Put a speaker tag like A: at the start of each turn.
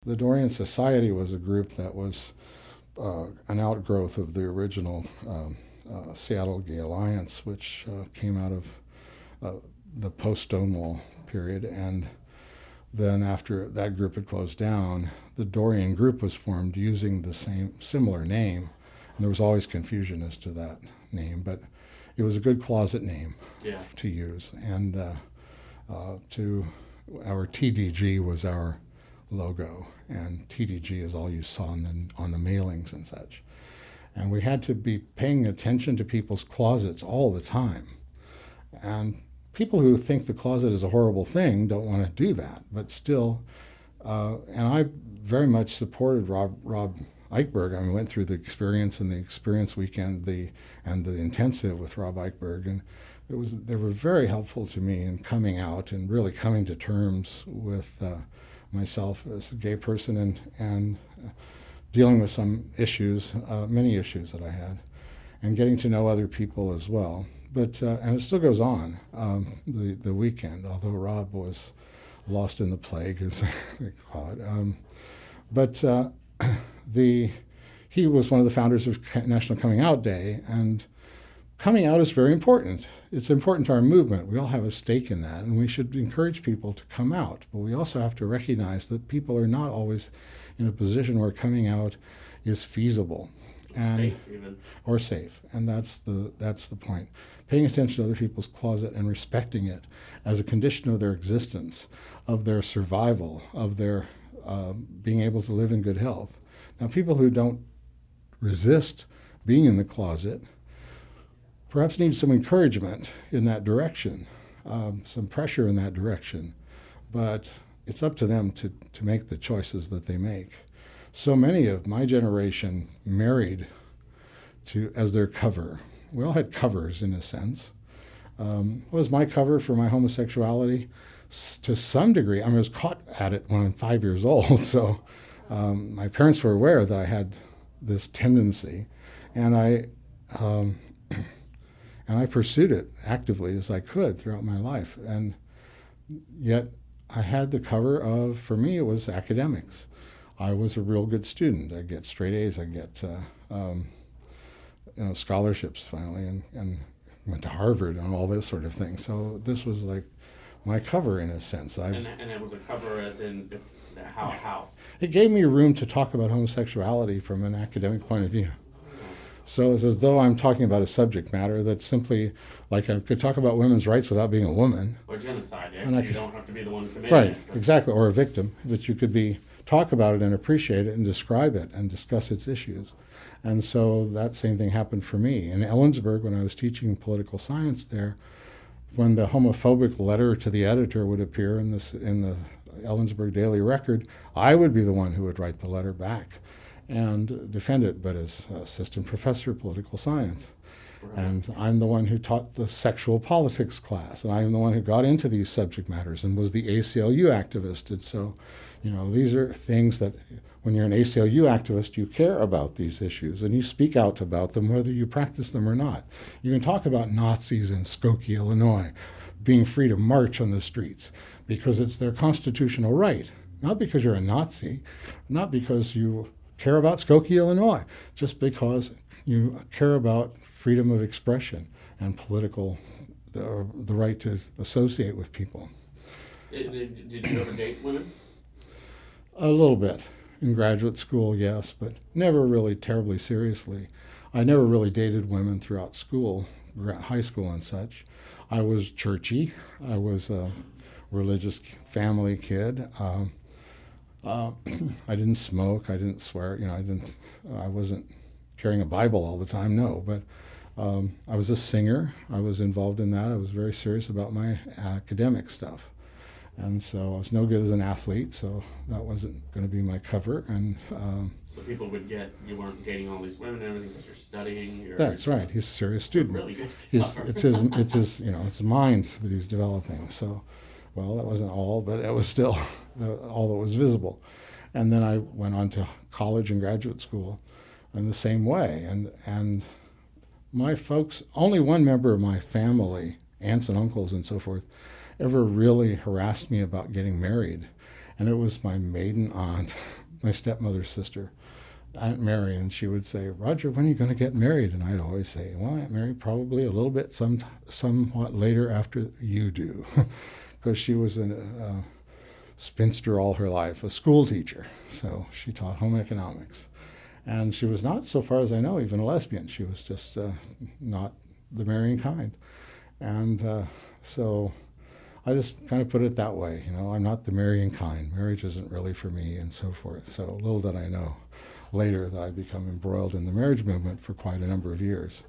A: the Dorian Society was a group that was an outgrowth of the original Seattle Gay Alliance, which came out of the post-Stonewall period. And then after that group had closed down, the Dorian group was formed using the similar name. And there was always confusion as to that name, but it was a good closet name to use. And to our TDG was our logo, and TDG is all you saw on the mailings and such. And we had to be paying attention to people's closets all the time. And people who think the closet is a horrible thing don't want to do that, but still, and I very much supported Rob Eichberg. I mean, went through the experience and the experience weekend, and the intensive with Rob Eichberg, and they were very helpful to me in coming out and really coming to terms with myself as a gay person and dealing with some issues, many issues that I had, and getting to know other people as well. But and it still goes on, the weekend, although Rob was lost in the plague, as they call it. But he was one of the founders of National Coming Out Day, and coming out is very important. It's important to our movement. We all have a stake in that, and we should encourage people to come out. But we also have to recognize that people are not always in a position where coming out is feasible. And
B: safe even.
A: Or safe, and that's the point. Paying attention to other people's closet and respecting it as a condition of their existence, of their survival, of their being able to live in good health. Now, people who don't resist being in the closet perhaps need some encouragement in that direction, some pressure in that direction, but it's up to them to make the choices that they make. So many of my generation married as their cover. We all had covers in a sense. What was my cover for my homosexuality? To some degree, I was caught at it when I'm 5 years old, so my parents were aware that I had this tendency, and I pursued it actively as I could throughout my life. And yet I had the cover of, for me, it was academics. I was a real good student. I get straight A's. I get scholarships finally, and went to Harvard and all this sort of thing. So this was like my cover in a sense.
B: And it was a cover as in how?
A: It gave me room to talk about homosexuality from an academic point of view. So it's as though I'm talking about a subject matter that's simply like I could talk about women's rights without being a woman.
B: Or genocide, yeah.
A: And
B: You don't have to be the one committing
A: right,
B: it.
A: exactly, or a victim, but you could talk about it and appreciate it and describe it and discuss its issues. And so that same thing happened for me. In Ellensburg, when I was teaching political science there, when the homophobic letter to the editor would appear in the Ellensburg Daily Record, I would be the one who would write the letter back and defend it, but as assistant professor of political science.
B: Right.
A: And I'm the one who taught the sexual politics class, and I'm the one who got into these subject matters and was the ACLU activist. And so, these are things that when you're an ACLU activist, you care about these issues and you speak out about them whether you practice them or not. You can talk about Nazis in Skokie, Illinois, being free to march on the streets because it's their constitutional right, not because you're a Nazi, not because you care about Skokie, Illinois, just because you care about freedom of expression and the right to associate with people.
B: Did you ever date women?
A: A little bit. In graduate school, yes, but never really terribly seriously. I never really dated women throughout school, high school and such. I was churchy. I was a religious family kid. I didn't smoke. I didn't swear. I wasn't carrying a Bible all the time. No, but I was a singer. I was involved in that. I was very serious about my academic stuff, and so I was no good as an athlete. So that wasn't going to be my cover. And
B: so people would get you weren't dating all these women and everything because you're studying.
A: That's right. He's a serious student.
B: Really good.
A: It's his mind that he's developing. So. Well, that wasn't all, but it was still all that was visible. And then I went on to college and graduate school in the same way. And my folks, only one member of my family, aunts and uncles and so forth, ever really harassed me about getting married. And it was my maiden aunt, my stepmother's sister, Aunt Mary, and she would say, "Roger, when are you going to get married?" And I'd always say, "Well, Aunt Mary, probably a little bit, somewhat later after you do," because she was a spinster all her life, a school teacher. So she taught home economics. And she was not, so far as I know, even a lesbian. She was just not the marrying kind. And so I just kind of put it that way. I'm not the marrying kind. Marriage isn't really for me, and so forth. So little did I know later that I'd become embroiled in the marriage movement for quite a number of years.